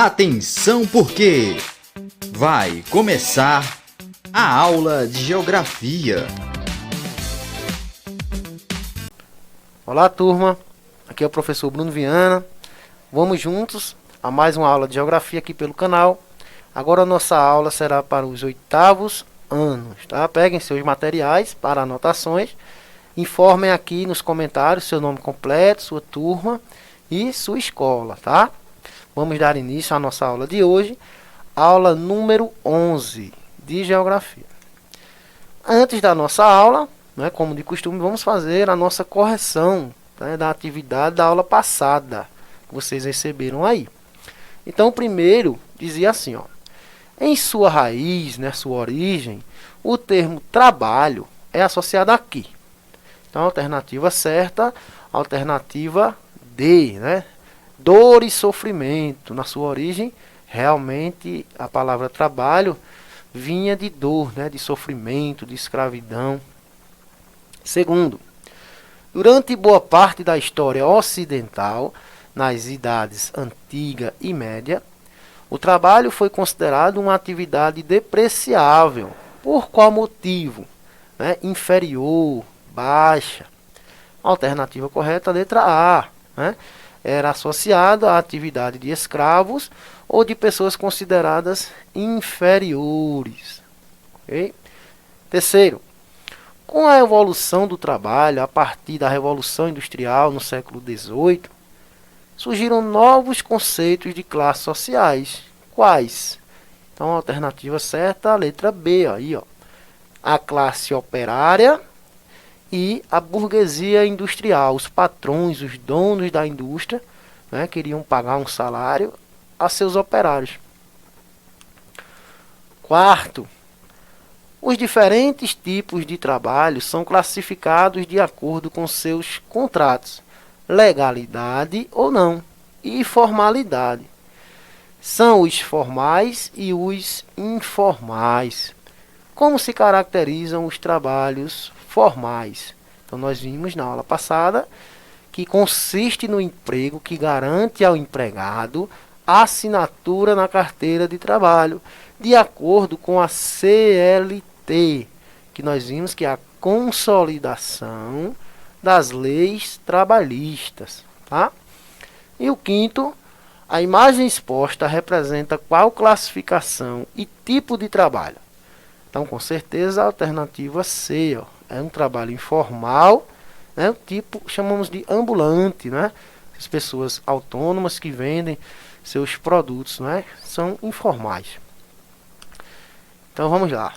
Atenção porque vai começar a aula de geografia. Olá, turma, aqui é o professor Bruno Viana. Vamos juntos a mais uma aula de geografia aqui pelo canal. Agora a nossa aula será para os 8º anos, tá? Peguem seus materiais para anotações, informem aqui nos comentários seu nome completo, sua turma e sua escola, tá? Vamos dar início à nossa aula de hoje, aula número 11 de geografia. Antes da nossa aula, né, como de costume, vamos fazer a nossa correção, né, da atividade da aula passada que vocês receberam aí. Então, primeiro, dizia assim, ó, em sua raiz, né, sua origem, o termo trabalho é associado aqui. Então, alternativa certa, alternativa D, né? Dor e sofrimento. Na sua origem, realmente, a palavra trabalho vinha de dor, né? De sofrimento, de escravidão. Segundo, durante boa parte da história ocidental, nas idades antiga e média, o trabalho foi considerado uma atividade depreciável. Por qual motivo? Né? Inferior, baixa. A alternativa correta, a letra A. Né? Era associado à atividade de escravos ou de pessoas consideradas inferiores. Okay? Terceiro, com a evolução do trabalho a partir da Revolução Industrial no século XVIII, surgiram novos conceitos de classes sociais. Quais? Então, a alternativa certa, a letra B. Aí, ó. A classe operária e a burguesia industrial. Os patrões, os donos da indústria, né, queriam pagar um salário a seus operários. Quarto, os diferentes tipos de trabalho são classificados de acordo com seus contratos, legalidade ou não, e formalidade. São os formais e os informais. Como se caracterizam os trabalhos formais? Então, nós vimos na aula passada que consiste no emprego que garante ao empregado a assinatura na carteira de trabalho, de acordo com a CLT, que nós vimos que é a consolidação das leis trabalhistas, tá? E o quinto, a imagem exposta representa qual classificação e tipo de trabalho? Então, com certeza, a alternativa C, ó, é um trabalho informal, né, o tipo chamamos de ambulante, né? As pessoas autônomas que vendem seus produtos, né, são informais. Então, vamos lá.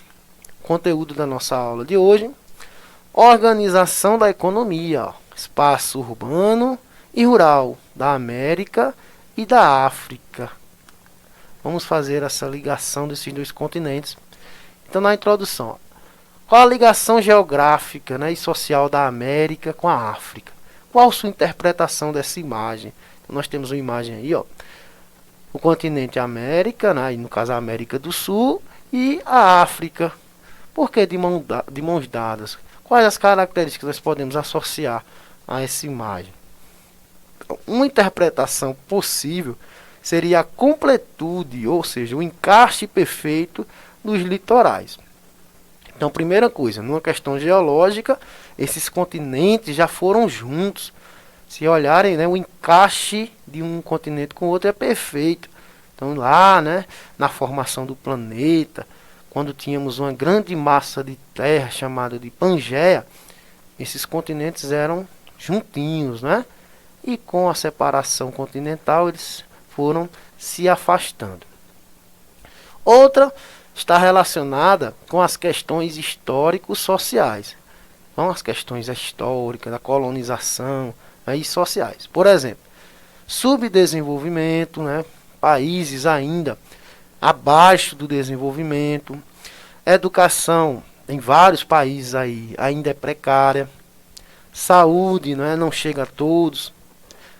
Conteúdo da nossa aula de hoje. Organização da economia, ó, espaço urbano e rural da América e da África. Vamos fazer essa ligação desses dois continentes. Então, na introdução, ó, qual a ligação geográfica, né, e social da América com a África? Qual a sua interpretação dessa imagem? Então, nós temos uma imagem aí, ó, o continente América, né, no caso a América do Sul, e a África. Por que de mãos dadas? Quais as características que nós podemos associar a essa imagem? Uma interpretação possível seria a completude, ou seja, o encaixe perfeito dos litorais. Então, primeira coisa, numa questão geológica, esses continentes já foram juntos. Se olharem, né, o encaixe de um continente com o outro é perfeito. Então, lá, né, na formação do planeta, quando tínhamos uma grande massa de terra chamada de Pangeia, esses continentes eram juntinhos, né? E com a separação continental, eles foram se afastando. Outra está relacionada com as questões histórico-sociais. Então, as questões históricas, da colonização, né, e sociais. Por exemplo, subdesenvolvimento, né, países ainda abaixo do desenvolvimento, educação em vários países aí ainda é precária, saúde, né, não chega a todos,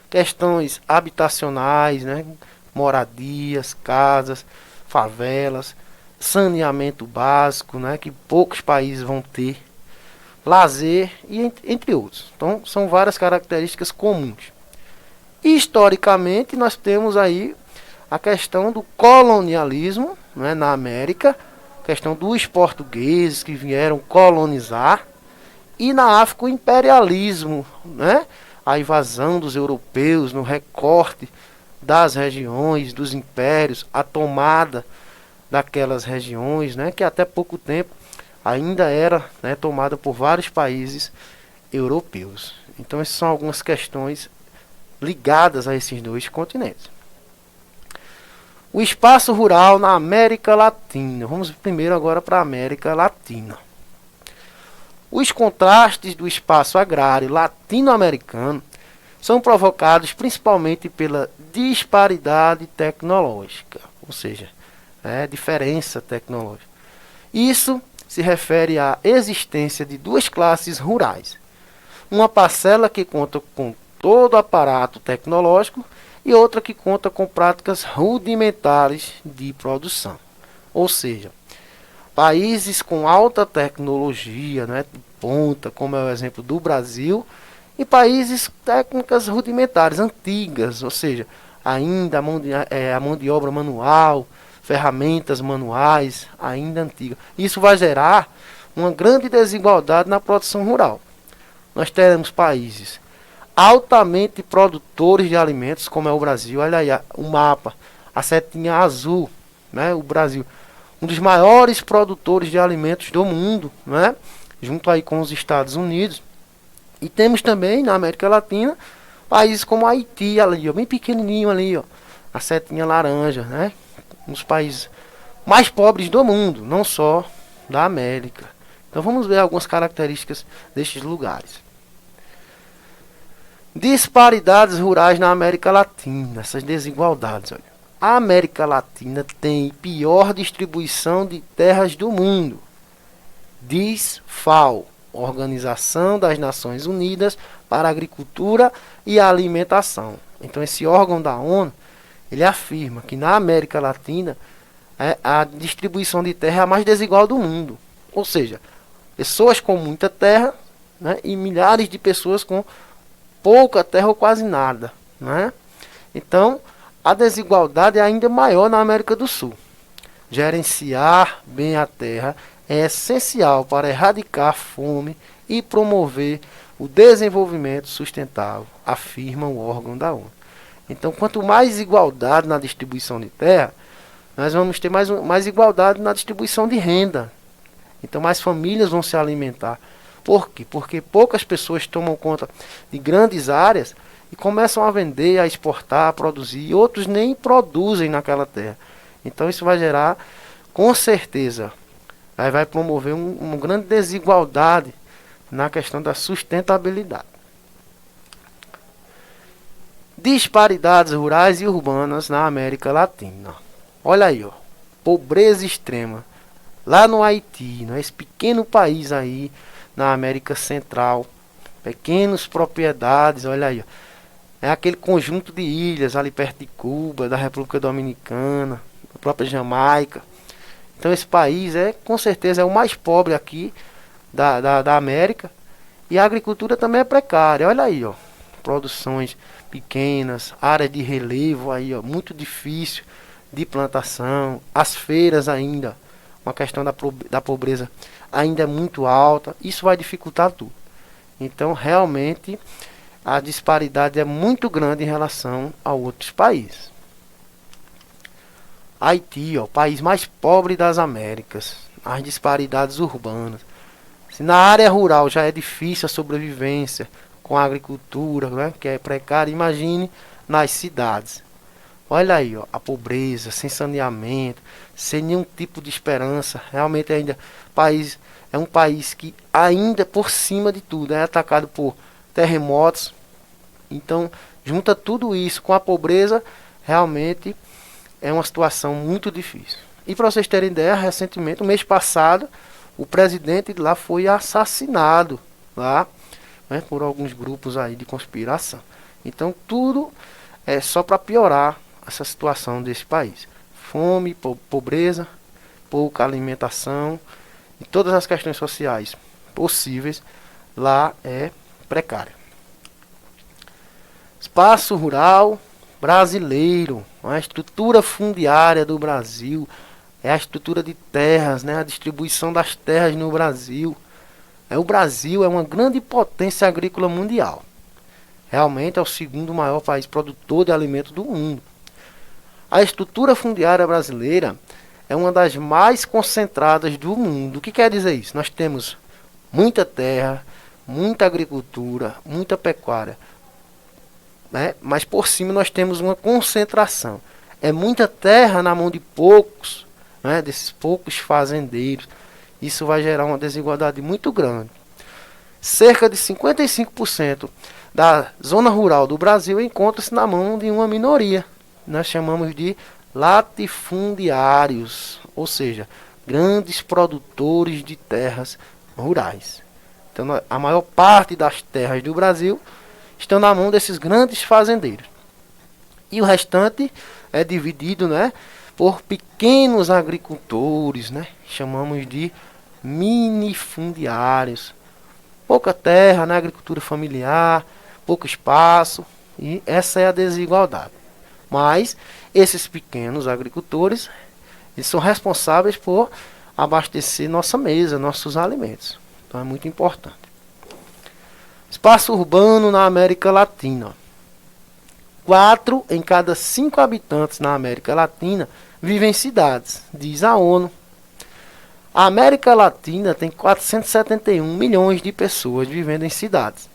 questões habitacionais, né, moradias, casas, favelas, saneamento básico, né, que poucos países vão ter, lazer e entre outros. Então, são várias características comuns. Historicamente, nós temos aí a questão do colonialismo, né, na América, a questão dos portugueses que vieram colonizar, e na África o imperialismo, né, a invasão dos europeus no recorte das regiões, dos impérios, a tomada daquelas regiões, né, que até pouco tempo ainda era, né, tomada por vários países europeus. Então essas são algumas questões ligadas a esses dois continentes. O espaço rural na América Latina. Vamos primeiro agora para a América Latina. Os contrastes do espaço agrário latino-americano são provocados principalmente pela disparidade tecnológica, ou seja, diferença tecnológica. Isso se refere à existência de duas classes rurais. Uma parcela que conta com todo o aparato tecnológico e outra que conta com práticas rudimentares de produção. Ou seja, países com alta tecnologia, né, de ponta, como é o exemplo do Brasil, e países técnicas rudimentares, antigas, ou seja, ainda a mão de obra manual, ferramentas manuais, ainda antigas. Isso vai gerar uma grande desigualdade na produção rural. Nós teremos países altamente produtores de alimentos, como é o Brasil. Olha aí o mapa, a setinha azul, né? O Brasil, um dos maiores produtores de alimentos do mundo, né? Junto aí com os Estados Unidos. E temos também na América Latina países como Haiti, ali, ó, bem pequenininho ali, ó, a setinha laranja, né? Um dos países mais pobres do mundo, não só da América. Então vamos ver algumas características destes lugares. Disparidades rurais na América Latina, essas desigualdades. Olha. A América Latina tem pior distribuição de terras do mundo, diz FAO, Organização das Nações Unidas para a Agricultura e a Alimentação. Então esse órgão da ONU, ele afirma que na América Latina a distribuição de terra é a mais desigual do mundo. Ou seja, pessoas com muita terra, né, e milhares de pessoas com pouca terra ou quase nada, né? Então, a desigualdade é ainda maior na América do Sul. Gerenciar bem a terra é essencial para erradicar a fome e promover o desenvolvimento sustentável, afirma o órgão da ONU. Então, quanto mais igualdade na distribuição de terra, nós vamos ter mais igualdade na distribuição de renda. Então, mais famílias vão se alimentar. Por quê? Porque poucas pessoas tomam conta de grandes áreas e começam a vender, a exportar, a produzir, e outros nem produzem naquela terra. Então isso vai gerar, com certeza, vai promover uma grande desigualdade na questão da sustentabilidade. Disparidades rurais e urbanas na América Latina. Olha aí, ó, pobreza extrema. Lá no Haiti, esse pequeno país aí, na América Central, pequenas propriedades, olha aí, ó. É aquele conjunto de ilhas ali perto de Cuba, da República Dominicana, da própria Jamaica. Então esse país com certeza, é o mais pobre aqui da América. E a agricultura também é precária, olha aí, ó. Produções pequenas, áreas de relevo aí, ó, muito difícil de plantação, as feiras ainda, uma questão da pobreza ainda é muito alta, isso vai dificultar tudo. Então, realmente, a disparidade é muito grande em relação a outros países. Haiti, ó, o país mais pobre das Américas, as disparidades urbanas. Se na área rural já é difícil a sobrevivência com a agricultura, né, que é precária, imagine nas cidades. Olha aí, ó, a pobreza, sem saneamento, sem nenhum tipo de esperança. Realmente ainda é um país que ainda por cima de tudo é atacado por terremotos. Então, junta tudo isso com a pobreza, realmente é uma situação muito difícil. E para vocês terem ideia, recentemente, no mês passado, o presidente de lá foi assassinado lá, né, por alguns grupos aí de conspiração. Então, tudo é só para piorar essa situação desse país. Fome, pobreza, pouca alimentação e todas as questões sociais possíveis lá é precária. Espaço rural brasileiro. A estrutura fundiária do Brasil é a estrutura de terras, né? A distribuição das terras no Brasil. O Brasil é uma grande potência agrícola mundial. Realmente é o segundo maior país produtor de alimentos do mundo. A estrutura fundiária brasileira é uma das mais concentradas do mundo. O que quer dizer isso? Nós temos muita terra, muita agricultura, muita pecuária, né? Mas por cima nós temos uma concentração. É muita terra na mão de poucos, né? Desses poucos fazendeiros. Isso vai gerar uma desigualdade muito grande. Cerca de 55% da zona rural do Brasil encontra-se na mão de uma minoria. Nós chamamos de latifundiários, ou seja, grandes produtores de terras rurais. Então, a maior parte das terras do Brasil estão na mão desses grandes fazendeiros. E o restante é dividido, né, por pequenos agricultores, né, chamamos de minifundiários. Pouca terra, né, agricultura familiar, pouco espaço, e essa é a desigualdade. Mas esses pequenos agricultores, eles são responsáveis por abastecer nossa mesa, nossos alimentos. Então é muito importante. Espaço urbano na América Latina. 4 em cada 5 habitantes na América Latina vivem em cidades, diz a ONU. A América Latina tem 471 milhões de pessoas vivendo em cidades,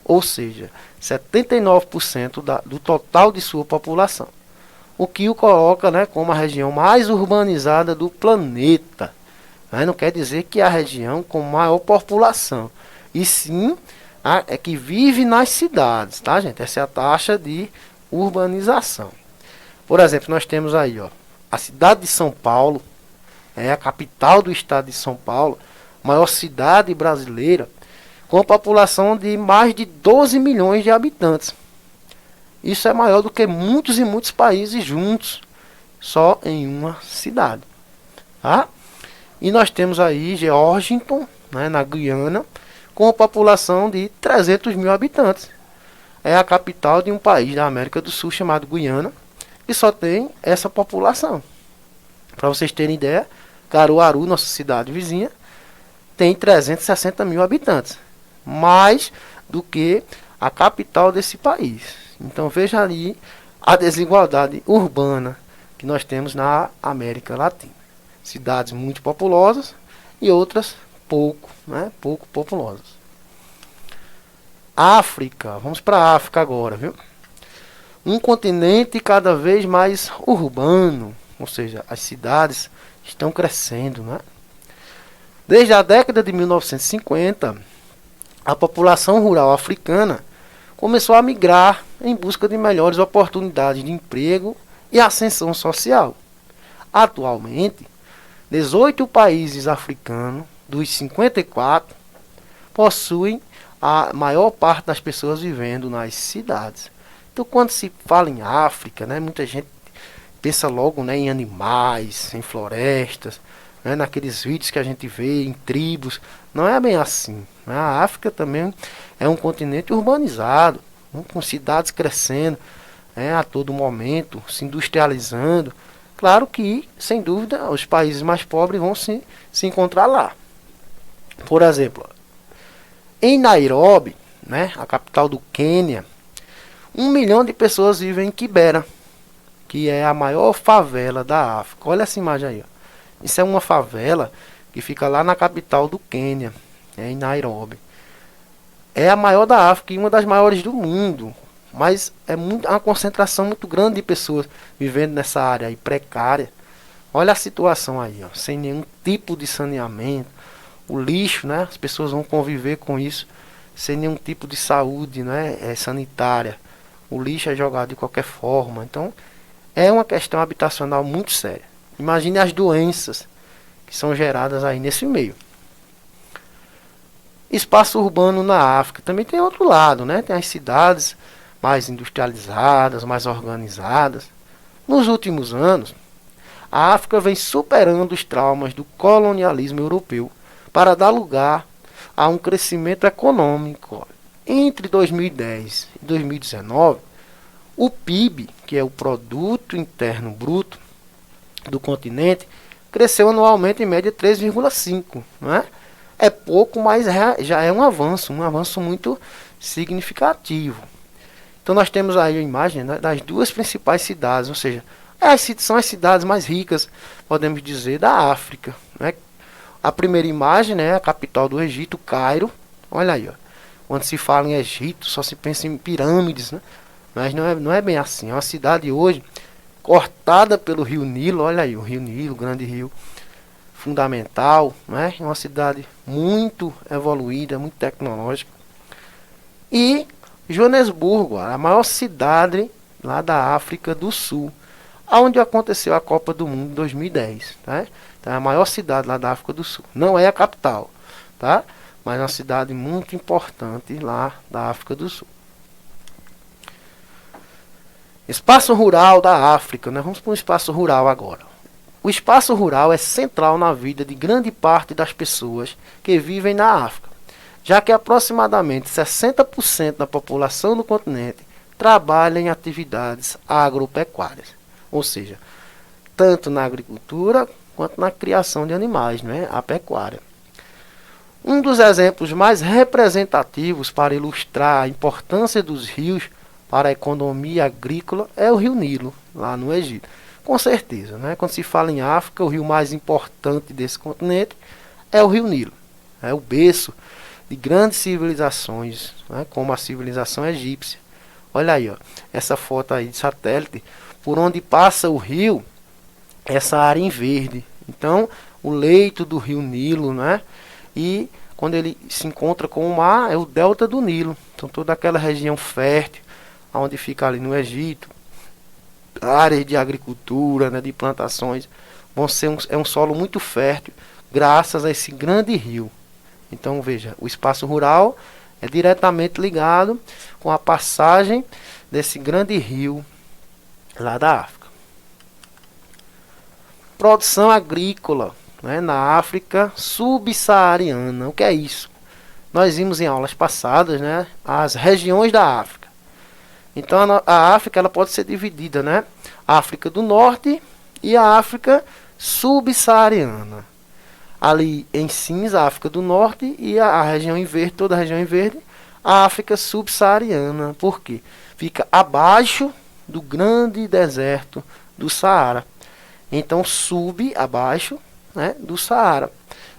ou seja, 79% do total de sua população, o que o coloca, né, como a região mais urbanizada do planeta. Mas não quer dizer que é a região com maior população, e sim é que vive nas cidades, tá, gente? Essa é a taxa de urbanização. Por exemplo, nós temos aí, ó, a cidade de São Paulo, é a capital do estado de São Paulo, maior cidade brasileira, com a população de mais de 12 milhões de habitantes. Isso é maior do que muitos e muitos países juntos, só em uma cidade. Tá? E nós temos aí Georgetown, né, na Guiana, com a população de 300 mil habitantes. É a capital de um país da América do Sul chamado Guiana, que só tem essa população. Para vocês terem ideia, Caruaru, nossa cidade vizinha, tem 360 mil habitantes, mais do que a capital desse país. Então veja ali a desigualdade urbana que nós temos na América Latina. Cidades muito populosas e outras pouco populosas. África, vamos para a África agora, viu? Um continente cada vez mais urbano, ou seja, as cidades estão crescendo, né? Desde a década de 1950, a população rural africana começou a migrar em busca de melhores oportunidades de emprego e ascensão social. Atualmente, 18 países africanos dos 54 possuem a maior parte das pessoas vivendo nas cidades. Então, quando se fala em África, né, muita gente pensa logo, né, em animais, em florestas, né, naqueles vídeos que a gente vê em tribos. Não é bem assim, né? A África também é um continente urbanizado, né, com cidades crescendo, né, a todo momento, se industrializando. Claro que, sem dúvida, os países mais pobres vão se encontrar lá. Por exemplo, em Nairobi, né, a capital do Quênia, 1 milhão de pessoas vivem em Kibera, que é a maior favela da África. Olha essa imagem aí, ó. Isso é uma favela que fica lá na capital do Quênia, em Nairobi. É a maior da África e uma das maiores do mundo. Mas é uma concentração muito grande de pessoas vivendo nessa área aí precária. Olha a situação aí, ó, sem nenhum tipo de saneamento. O lixo, né? As pessoas vão conviver com isso sem nenhum tipo de saúde, né, sanitária. O lixo é jogado de qualquer forma. Então, é uma questão habitacional muito séria. Imagine as doenças que são geradas aí nesse meio. Espaço urbano na África também tem outro lado, né? Tem as cidades mais industrializadas, mais organizadas. Nos últimos anos, a África vem superando os traumas do colonialismo europeu para dar lugar a um crescimento econômico. Entre 2010 e 2019, o PIB, que é o produto interno bruto do continente, cresceu anualmente em média 3,5, né? É pouco, mas já é um avanço muito significativo. Então nós temos aí a imagem, né, das duas principais cidades, ou seja, são as cidades mais ricas, podemos dizer, da África, né? A primeira imagem, né, a capital do Egito, Cairo. Olha aí, ó. Quando se fala em Egito, só se pensa em pirâmides, né? Mas não é bem assim. É uma cidade hoje cortada pelo rio Nilo. Olha aí, o rio Nilo, grande rio fundamental, né? É uma cidade muito evoluída, muito tecnológica. E Joanesburgo, a maior cidade lá da África do Sul, onde aconteceu a Copa do Mundo em 2010, tá? Então, é a maior cidade lá da África do Sul. Não é a capital, tá? Mas é uma cidade muito importante lá da África do Sul. Espaço rural da África, né? Vamos para o espaço rural agora. O espaço rural é central na vida de grande parte das pessoas que vivem na África, já que aproximadamente 60% da população do continente trabalha em atividades agropecuárias, ou seja, tanto na agricultura quanto na criação de animais, né? A pecuária. Um dos exemplos mais representativos para ilustrar a importância dos rios para a economia agrícola é o rio Nilo, lá no Egito. Com certeza, né? Quando se fala em África, o rio mais importante desse continente é o rio Nilo. É o berço de grandes civilizações, né? Como a civilização egípcia. Olha aí, ó, essa foto aí de satélite, por onde passa o rio, essa área em verde. Então, o leito do rio Nilo, né? E quando ele se encontra com o mar, é o delta do Nilo. Então, toda aquela região fértil, onde fica ali no Egito, áreas de agricultura, né, de plantações, é um solo muito fértil, graças a esse grande rio. Então, veja, o espaço rural é diretamente ligado com a passagem desse grande rio lá da África. Produção agrícola, né, na África subsaariana. O que é isso? Nós vimos em aulas passadas, né, as regiões da África. Então a África ela pode ser dividida, né? A África do Norte e a África subsaariana. Ali em cinza, a África do Norte, e a região em verde, toda a região em verde, a África subsaariana. Por quê? Fica abaixo do grande deserto do Saara. Então abaixo, né, do Saara.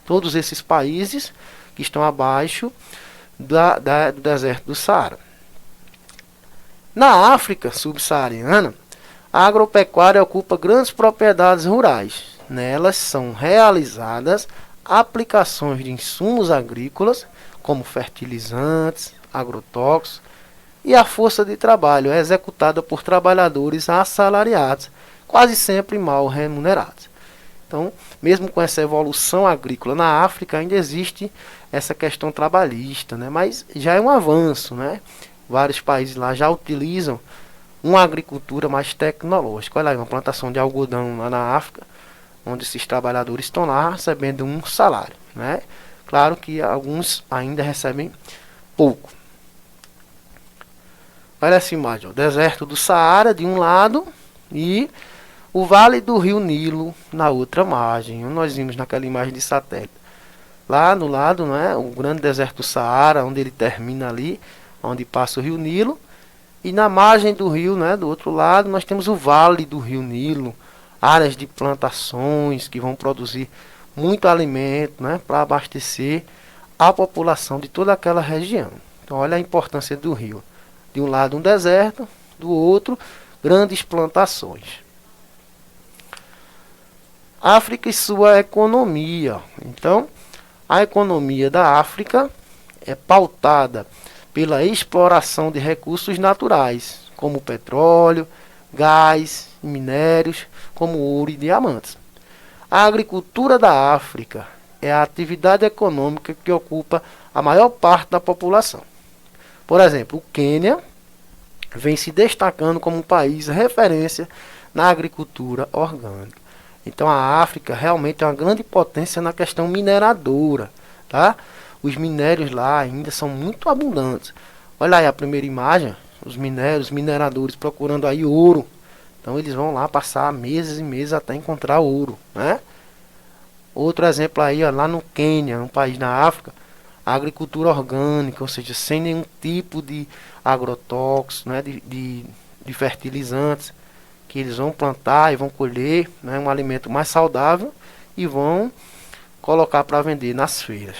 Todos esses países que estão abaixo do deserto do Saara. Na África subsaariana, a agropecuária ocupa grandes propriedades rurais. Nelas são realizadas aplicações de insumos agrícolas, como fertilizantes, agrotóxicos, e a força de trabalho é executada por trabalhadores assalariados, quase sempre mal remunerados. Então, mesmo com essa evolução agrícola na África, ainda existe essa questão trabalhista, né? Mas já é um avanço, né? Vários países lá já utilizam uma agricultura mais tecnológica. Olha aí, uma plantação de algodão lá na África, onde esses trabalhadores estão lá recebendo um salário, né? Claro que alguns ainda recebem pouco. Olha essa imagem, o deserto do Saara de um lado e o vale do rio Nilo na outra margem. Nós vimos naquela imagem de satélite. Lá no lado, né, o grande deserto do Saara, onde ele termina ali, onde passa o rio Nilo, e na margem do rio, né, do outro lado, nós temos o vale do rio Nilo, áreas de plantações que vão produzir muito alimento, né, para abastecer a população de toda aquela região. Então olha a importância do rio. De um lado um deserto, do outro grandes plantações. África e sua economia. Então, a economia da África é pautada pela exploração de recursos naturais, como petróleo, gás, minérios, como ouro e diamantes. A agricultura da África é a atividade econômica que ocupa a maior parte da população. Por exemplo, o Quênia vem se destacando como um país referência na agricultura orgânica. Então a África realmente é uma grande potência na questão mineradora, tá? Os minérios lá ainda são muito abundantes. Olha aí a primeira imagem, os mineradores procurando aí ouro Então eles vão lá passar meses e meses até encontrar ouro, né? Outro exemplo aí, ó, lá no Quênia, um país na África, a agricultura orgânica, ou seja, sem nenhum tipo de agrotóxico, né, de fertilizantes, que eles vão plantar e vão colher, né, um alimento mais saudável e vão colocar para vender nas feiras.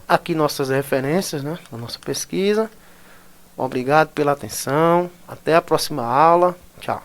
Aqui nossas referências, né, a nossa pesquisa. Obrigado pela atenção. Até a próxima aula. Tchau.